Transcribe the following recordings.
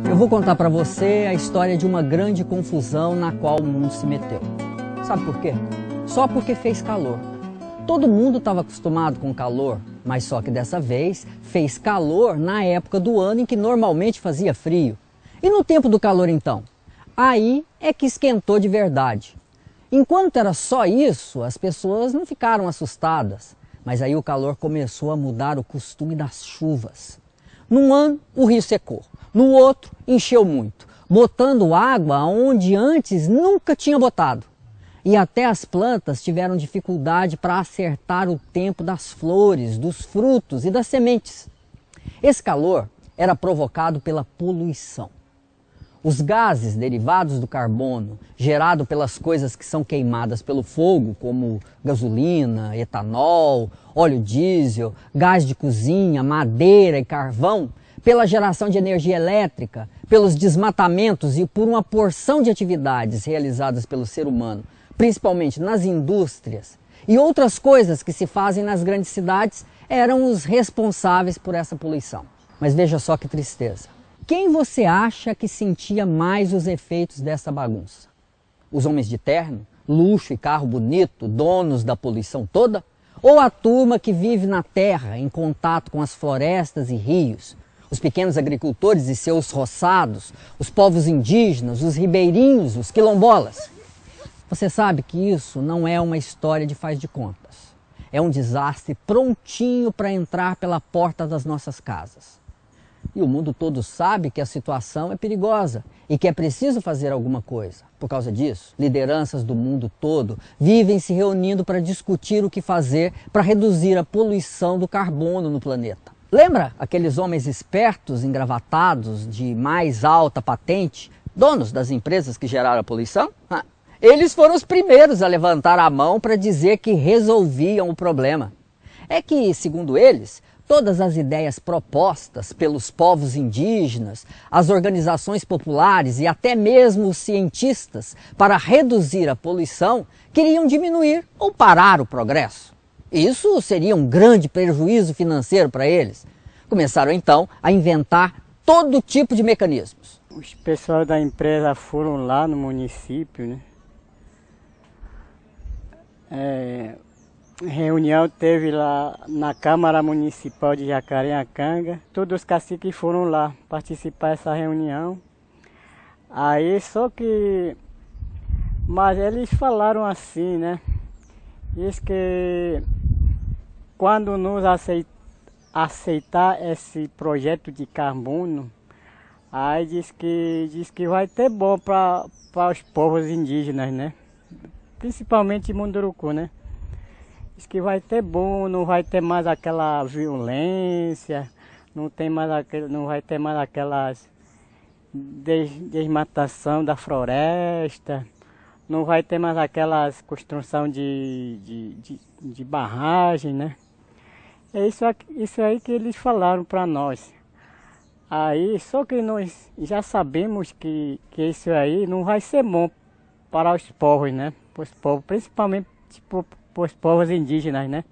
Eu vou contar para você a história de uma grande confusão na qual o mundo se meteu. Sabe por quê? Só porque fez calor. Todo mundo estava acostumado com calor, mas só que dessa vez fez calor na época do ano em que normalmente fazia frio. E no tempo do calor então? Aí é que esquentou de verdade. Enquanto era só isso, as pessoas não ficaram assustadas, mas aí o calor começou a mudar o costume das chuvas. Num ano o rio secou, no outro encheu muito, botando água onde antes nunca tinha botado. E até as plantas tiveram dificuldade para acertar o tempo das flores, dos frutos e das sementes. Esse calor era provocado pela poluição. Os gases derivados do carbono, gerado pelas coisas que são queimadas pelo fogo, como gasolina, etanol, óleo diesel, gás de cozinha, madeira e carvão, pela geração de energia elétrica, pelos desmatamentos e por uma porção de atividades realizadas pelo ser humano, principalmente nas indústrias, e outras coisas que se fazem nas grandes cidades, eram os responsáveis por essa poluição. Mas veja só que tristeza. Quem você acha que sentia mais os efeitos dessa bagunça? Os homens de terno, luxo e carro bonito, donos da poluição toda? Ou a turma que vive na terra, em contato com as florestas e rios? Os pequenos agricultores e seus roçados, os povos indígenas, os ribeirinhos, os quilombolas? Você sabe que isso não é uma história de faz de contas. É um desastre prontinho para entrar pela porta das nossas casas. E o mundo todo sabe que a situação é perigosa e que é preciso fazer alguma coisa. Por causa disso, lideranças do mundo todo vivem se reunindo para discutir o que fazer para reduzir a poluição do carbono no planeta. Lembra aqueles homens espertos, engravatados, de mais alta patente, donos das empresas que geraram a poluição? Eles foram os primeiros a levantar a mão para dizer que resolviam o problema. É que, segundo eles, todas as ideias propostas pelos povos indígenas, as organizações populares e até mesmo os cientistas para reduzir a poluição queriam diminuir ou parar o progresso. Isso seria um grande prejuízo financeiro para eles. Começaram então a inventar todo tipo de mecanismos. Os pessoal da empresa foram lá no município, né? Reunião teve lá na Câmara Municipal de Jacareacanga. Todos os caciques foram lá participar dessa reunião. Aí só que... Mas eles falaram assim, né? Diz que quando nos aceitar esse projeto de carbono, aí diz que vai ter bom para os povos indígenas, né? Principalmente Munduruku, né? Diz que vai ter bom, não vai ter mais aquela violência, não vai ter mais aquelas desmatação da floresta, não vai ter mais aquelas construção de barragem, né? É isso aí que eles falaram para nós. Aí, só que nós já sabemos que isso aí não vai ser bom para os povos, né? Para os povos, principalmente para os povos indígenas, né?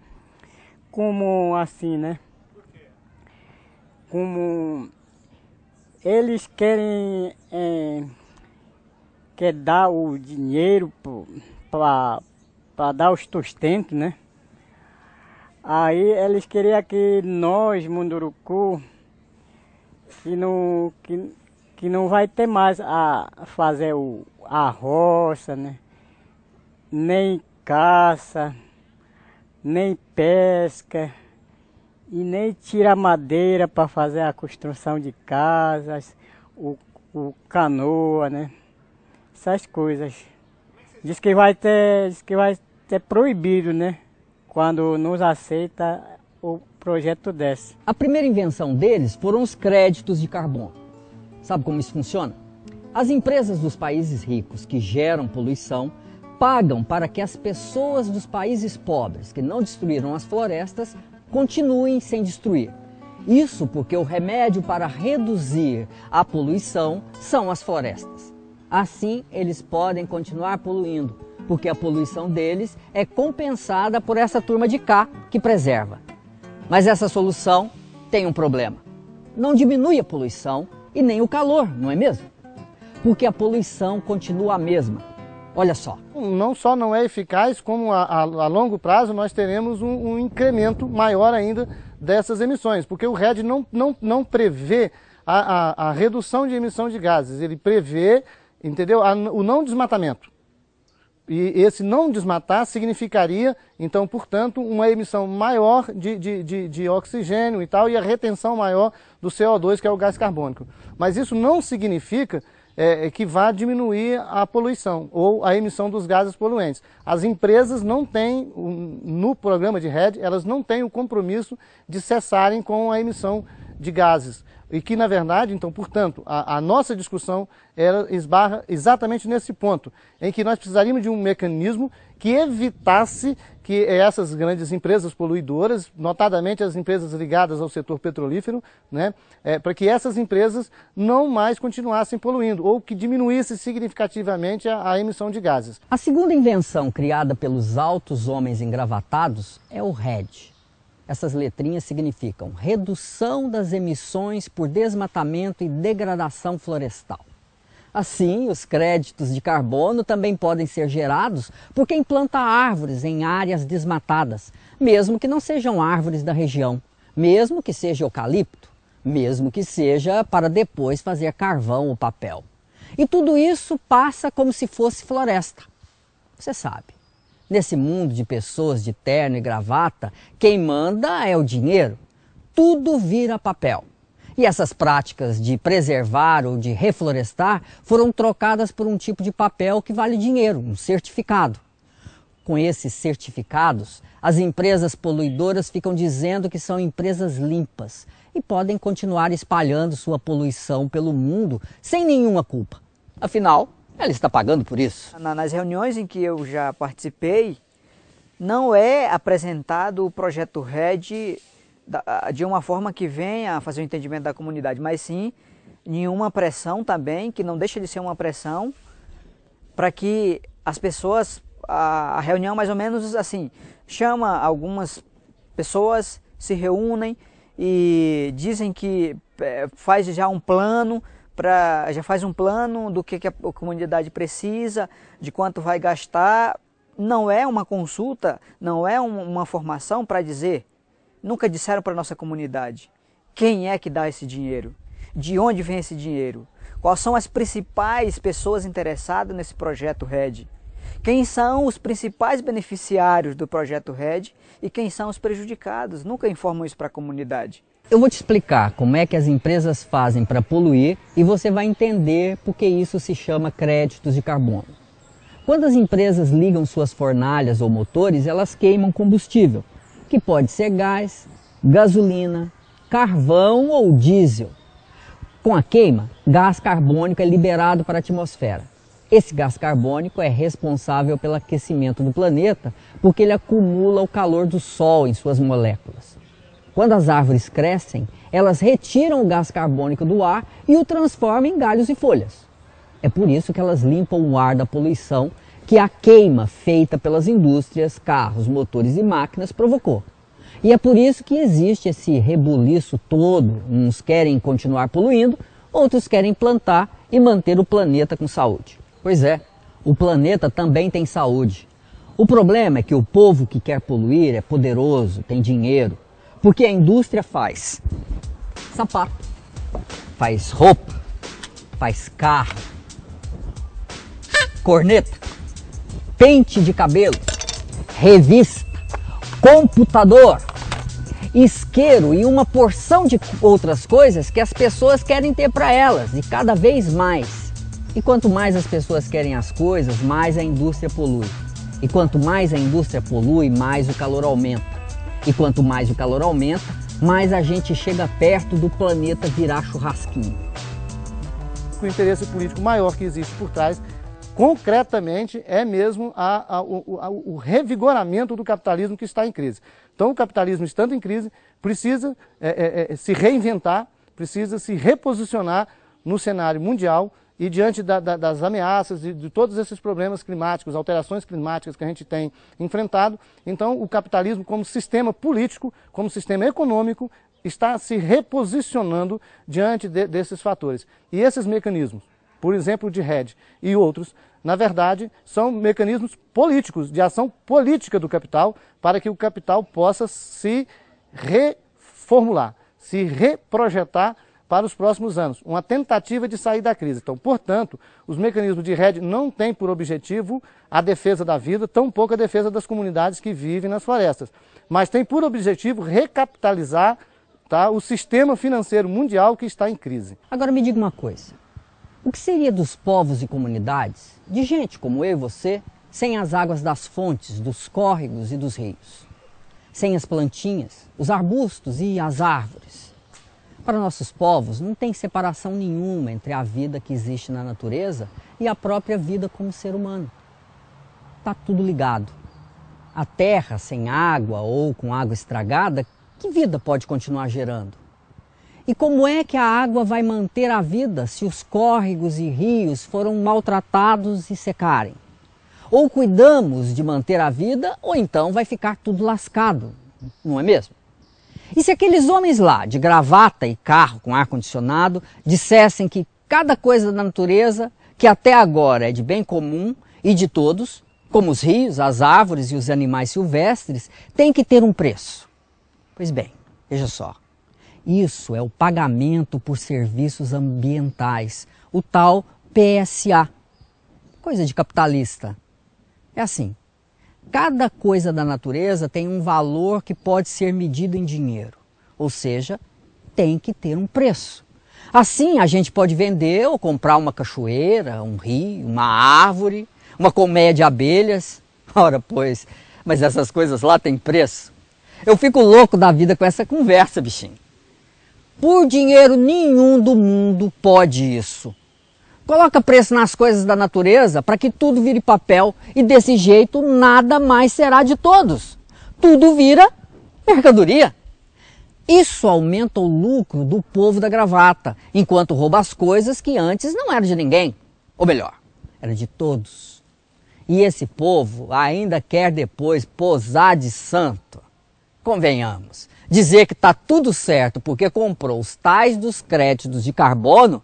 Como assim, né? Como eles querem quer dar o dinheiro para dar os sustentos, né? Aí eles queriam que nós, Munduruku, que não vai ter mais a fazer a roça, né? Nem caça, nem pesca, e nem tira madeira para fazer a construção de casas, o canoa, né? Essas coisas. Diz que vai ter proibido, né? Quando nos aceita o projeto desse. A primeira invenção deles foram os créditos de carbono. Sabe como isso funciona? As empresas dos países ricos que geram poluição pagam para que as pessoas dos países pobres que não destruíram as florestas continuem sem destruir. Isso porque o remédio para reduzir a poluição são as florestas. Assim, eles podem continuar poluindo, porque a poluição deles é compensada por essa turma de cá que preserva. Mas essa solução tem um problema. Não diminui a poluição e nem o calor, não é mesmo? Porque a poluição continua a mesma. Olha só. Não só não é eficaz, como a longo prazo nós teremos um incremento maior ainda dessas emissões, porque o RED não prevê a redução de emissão de gases, ele prevê, entendeu, o não desmatamento. E esse não desmatar significaria, então, portanto, uma emissão maior de oxigênio e tal, e a retenção maior do CO2, que é o gás carbônico. Mas isso não significa que vá diminuir a poluição ou a emissão dos gases poluentes. As empresas não têm, no programa de RED, elas não têm o compromisso de cessarem com a emissão de gases. E que, na verdade, então, portanto, a nossa discussão ela esbarra exatamente nesse ponto, em que nós precisaríamos de um mecanismo que evitasse que essas grandes empresas poluidoras, notadamente as empresas ligadas ao setor petrolífero, né, para que essas empresas não mais continuassem poluindo, ou que diminuísse significativamente a emissão de gases. A segunda invenção criada pelos altos homens engravatados é o RED. Essas letrinhas significam redução das emissões por desmatamento e degradação florestal. Assim, os créditos de carbono também podem ser gerados por quem planta árvores em áreas desmatadas, mesmo que não sejam árvores da região, mesmo que seja eucalipto, mesmo que seja para depois fazer carvão ou papel. E tudo isso passa como se fosse floresta. Você sabe. Nesse mundo de pessoas de terno e gravata, quem manda é o dinheiro. Tudo vira papel. E essas práticas de preservar ou de reflorestar foram trocadas por um tipo de papel que vale dinheiro, um certificado. Com esses certificados, as empresas poluidoras ficam dizendo que são empresas limpas e podem continuar espalhando sua poluição pelo mundo sem nenhuma culpa. Afinal, ela está pagando por isso. Nas reuniões em que eu já participei, não é apresentado o projeto RED de uma forma que venha a fazer o entendimento da comunidade, mas sim nenhuma pressão também, que não deixa de ser uma pressão, para que as pessoas, a reunião mais ou menos assim, chama algumas pessoas, se reúnem e dizem que faz já um plano, já faz um plano do que a comunidade precisa, de quanto vai gastar. Não é uma consulta, não é uma formação para dizer, nunca disseram para a nossa comunidade quem é que dá esse dinheiro, de onde vem esse dinheiro, quais são as principais pessoas interessadas nesse projeto RED, quem são os principais beneficiários do projeto RED e quem são os prejudicados. Nunca informam isso para a comunidade. Eu vou te explicar como é que as empresas fazem para poluir e você vai entender por que isso se chama créditos de carbono. Quando as empresas ligam suas fornalhas ou motores, elas queimam combustível, que pode ser gás, gasolina, carvão ou diesel. Com a queima, gás carbônico é liberado para a atmosfera. Esse gás carbônico é responsável pelo aquecimento do planeta porque ele acumula o calor do Sol em suas moléculas. Quando as árvores crescem, elas retiram o gás carbônico do ar e o transformam em galhos e folhas. É por isso que elas limpam o ar da poluição que a queima feita pelas indústrias, carros, motores e máquinas provocou. E é por isso que existe esse rebuliço todo. Uns querem continuar poluindo, outros querem plantar e manter o planeta com saúde. Pois é, o planeta também tem saúde. O problema é que o povo que quer poluir é poderoso, tem dinheiro. Porque a indústria faz sapato, faz roupa, faz carro, corneta, pente de cabelo, revista, computador, isqueiro e uma porção de outras coisas que as pessoas querem ter para elas e cada vez mais. E quanto mais as pessoas querem as coisas, mais a indústria polui. E quanto mais a indústria polui, mais o calor aumenta. E quanto mais o calor aumenta, mais a gente chega perto do planeta virar churrasquinho. O interesse político maior que existe por trás, concretamente, é mesmo o revigoramento do capitalismo que está em crise. Então, o capitalismo, estando em crise, precisa se reinventar, precisa se reposicionar no cenário mundial e diante das ameaças e de todos esses problemas climáticos, alterações climáticas que a gente tem enfrentado, então o capitalismo como sistema político, como sistema econômico, está se reposicionando diante desses fatores. E esses mecanismos, por exemplo, de hedge e outros, na verdade, são mecanismos políticos, de ação política do capital, para que o capital possa se reformular, se reprojetar para os próximos anos, uma tentativa de sair da crise. Então, portanto, os mecanismos de hedge não têm por objetivo a defesa da vida, tampouco a defesa das comunidades que vivem nas florestas, mas tem por objetivo recapitalizar, tá, o sistema financeiro mundial que está em crise. Agora me diga uma coisa, o que seria dos povos e comunidades, de gente como eu e você, sem as águas das fontes, dos córregos e dos rios? Sem as plantinhas, os arbustos e as árvores? Para nossos povos não tem separação nenhuma entre a vida que existe na natureza e a própria vida como ser humano. Está tudo ligado. A terra sem água ou com água estragada, que vida pode continuar gerando? E como é que a água vai manter a vida se os córregos e rios foram maltratados e secarem? Ou cuidamos de manter a vida, ou então vai ficar tudo lascado, não é mesmo? E se aqueles homens lá, de gravata e carro com ar-condicionado, dissessem que cada coisa da natureza, que até agora é de bem comum e de todos, como os rios, as árvores e os animais silvestres, tem que ter um preço? Pois bem, veja só. Isso é o pagamento por serviços ambientais, o tal PSA. Coisa de capitalista. É assim, cada coisa da natureza tem um valor que pode ser medido em dinheiro, ou seja, tem que ter um preço. Assim a gente pode vender ou comprar uma cachoeira, um rio, uma árvore, uma colmeia de abelhas. Ora pois, mas essas coisas lá têm preço. Eu fico louco da vida com essa conversa, bichinho. Por dinheiro nenhum do mundo pode isso. Coloca preço nas coisas da natureza para que tudo vire papel e desse jeito nada mais será de todos. Tudo vira mercadoria. Isso aumenta o lucro do povo da gravata, enquanto rouba as coisas que antes não eram de ninguém. Ou melhor, era de todos. E esse povo ainda quer depois posar de santo. Convenhamos, dizer que está tudo certo porque comprou os tais dos créditos de carbono,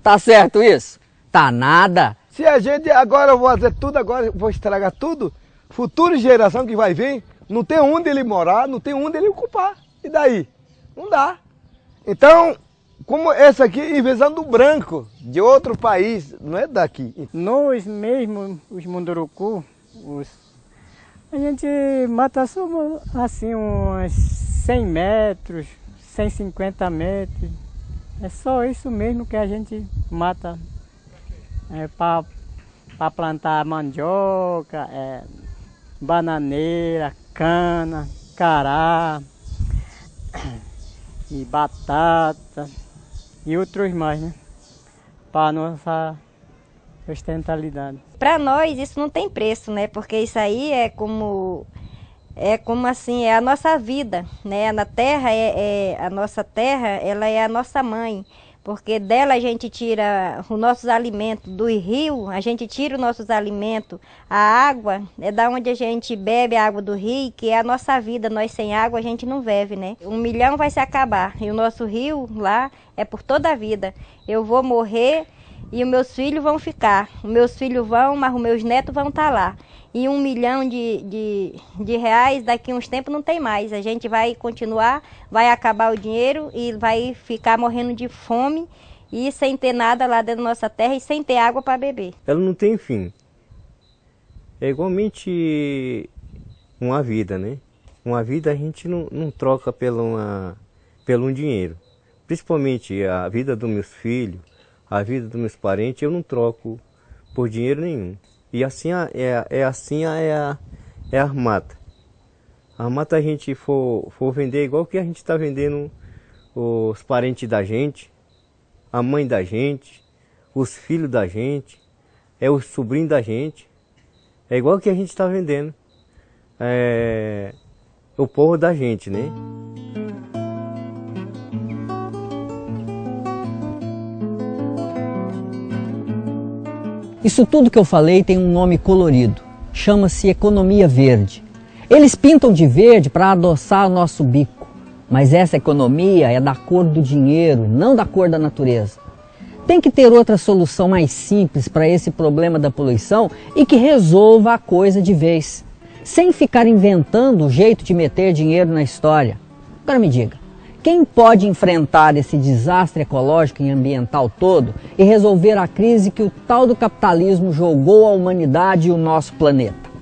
tá certo isso? Tá nada. Se a gente agora, eu vou fazer tudo agora, vou estragar tudo, futura geração que vai vir, não tem onde ele morar, não tem onde ele ocupar. E daí? Não dá. Então, como esse aqui, em vez do branco, de outro país, não é daqui. Nós mesmo, os munduruku, a gente mata só assim uns 100 metros, 150 metros. É só isso mesmo que a gente mata para plantar mandioca, bananeira, cana, cará, e batata e outros mais, né? Para nossa sustentabilidade. Para nós isso não tem preço, né? Porque isso aí é como assim, é a nossa vida, né? Na terra a nossa terra, ela é a nossa mãe, porque dela a gente tira os nossos alimentos, do rio a gente tira os nossos alimentos, a água é da onde a gente bebe a água do rio, que é a nossa vida. Nós sem água a gente não vive, né? 1 milhão vai se acabar e o nosso rio lá é por toda a vida. Eu vou morrer e os meus filhos vão ficar. Os meus filhos vão, mas os meus netos vão estar lá. E 1 milhão de reais, daqui a uns tempos não tem mais. A gente vai continuar, vai acabar o dinheiro e vai ficar morrendo de fome e sem ter nada lá dentro da nossa terra e sem ter água para beber. Ela não tem fim. É igualmente uma vida, né? Uma vida a gente não troca pelo um dinheiro. Principalmente a vida dos meus filhos, a vida dos meus parentes, eu não troco por dinheiro nenhum. E assim é a mata. A mata a gente for vender igual que a gente está vendendo os parentes da gente, a mãe da gente, os filhos da gente, os sobrinhos da gente. É igual que a gente está vendendo o povo da gente, né? Isso tudo que eu falei tem um nome colorido. Chama-se economia verde. Eles pintam de verde para adoçar o nosso bico. Mas essa economia é da cor do dinheiro, não da cor da natureza. Tem que ter outra solução mais simples para esse problema da poluição e que resolva a coisa de vez, sem ficar inventando o jeito de meter dinheiro na história. Agora me diga, quem pode enfrentar esse desastre ecológico e ambiental todo e resolver a crise que o tal do capitalismo jogou à humanidade e o nosso planeta?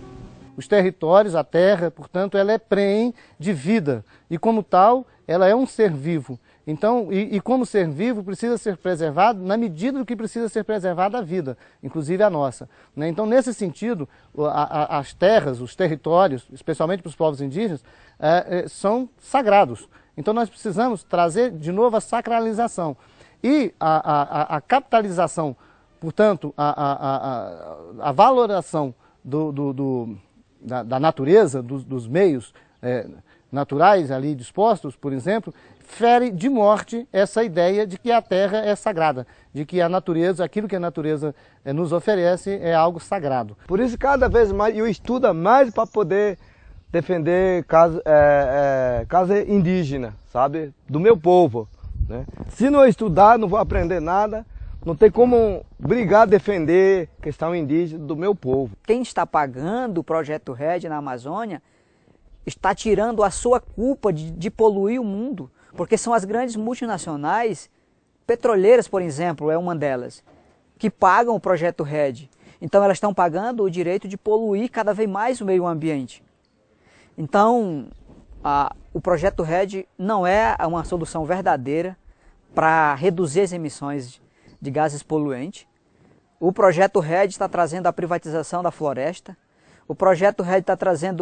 Os territórios, a terra, portanto, ela é prenhe de vida e, como tal, ela é um ser vivo. Então, como ser vivo, precisa ser preservado na medida do que precisa ser preservada a vida, inclusive a nossa. Né? Então, nesse sentido, as terras, os territórios, especialmente para os povos indígenas, são sagrados. Então, nós precisamos trazer de novo a sacralização. E a capitalização, portanto, a valoração da natureza, dos meios naturais ali dispostos, por exemplo, fere de morte essa ideia de que a terra é sagrada, de que a natureza, aquilo que a natureza nos oferece é algo sagrado. Por isso, cada vez mais, eu estudo mais para poder defender casa indígena, sabe? Do meu povo, né? Se não estudar, não vou aprender nada, não tem como brigar, defender questão indígena do meu povo. Quem está pagando o Projeto REDD na Amazônia está tirando a sua culpa de poluir o mundo, porque são as grandes multinacionais, petroleiras, por exemplo, é uma delas, que pagam o Projeto REDD. Então elas estão pagando o direito de poluir cada vez mais o meio ambiente. Então, o Projeto REDD não é uma solução verdadeira para reduzir as emissões de gases poluentes. O Projeto REDD está trazendo a privatização da floresta. O Projeto REDD está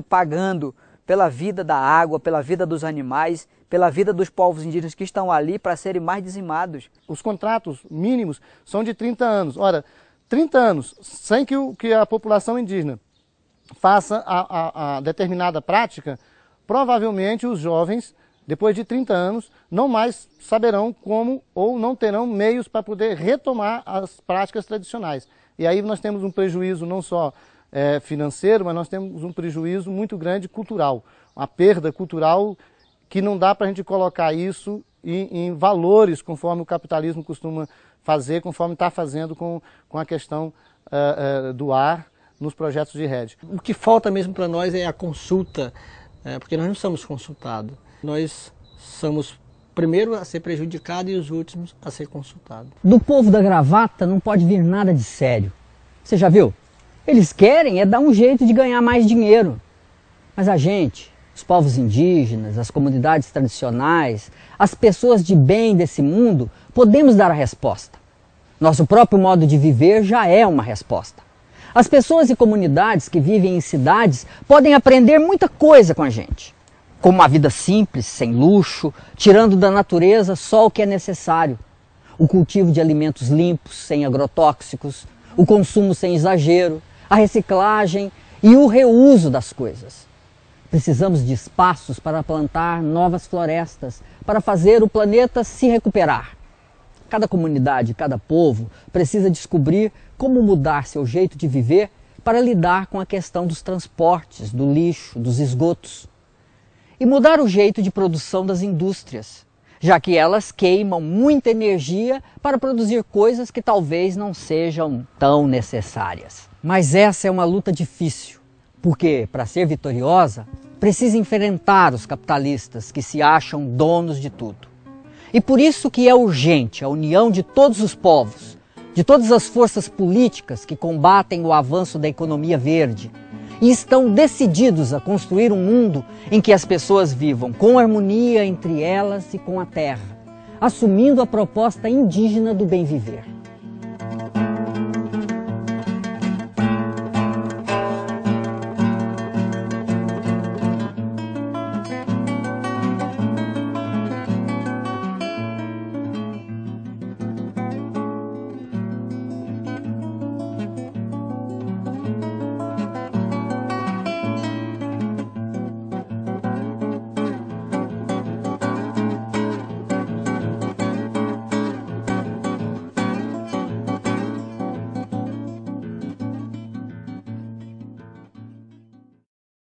pagando pela vida da água, pela vida dos animais, pela vida dos povos indígenas que estão ali para serem mais dizimados. Os contratos mínimos são de 30 anos. Ora, 30 anos sem que a população indígena faça a determinada prática, provavelmente os jovens, depois de 30 anos, não mais saberão como ou não terão meios para poder retomar as práticas tradicionais. E aí nós temos um prejuízo não só financeiro, mas nós temos um prejuízo muito grande cultural. Uma perda cultural que não dá para a gente colocar isso em valores, conforme o capitalismo costuma fazer, conforme está fazendo com a questão do ar nos projetos de REDD. O que falta mesmo para nós é a consulta, porque nós não somos consultados. Nós somos primeiro a ser prejudicado e os últimos a ser consultados. Do povo da gravata não pode vir nada de sério. Você já viu? Eles querem dar um jeito de ganhar mais dinheiro. Mas a gente, os povos indígenas, as comunidades tradicionais, as pessoas de bem desse mundo, podemos dar a resposta. Nosso próprio modo de viver já é uma resposta. As pessoas e comunidades que vivem em cidades podem aprender muita coisa com a gente. Como uma vida simples, sem luxo, tirando da natureza só o que é necessário. O cultivo de alimentos limpos, sem agrotóxicos, o consumo sem exagero, a reciclagem e o reuso das coisas. Precisamos de espaços para plantar novas florestas, para fazer o planeta se recuperar. Cada comunidade, cada povo precisa descobrir como mudar seu jeito de viver para lidar com a questão dos transportes, do lixo, dos esgotos. E mudar o jeito de produção das indústrias, já que elas queimam muita energia para produzir coisas que talvez não sejam tão necessárias. Mas essa é uma luta difícil, porque para ser vitoriosa, precisa enfrentar os capitalistas que se acham donos de tudo. E por isso que é urgente a união de todos os povos, de todas as forças políticas que combatem o avanço da economia verde e estão decididos a construir um mundo em que as pessoas vivam com harmonia entre elas e com a terra, assumindo a proposta indígena do bem viver.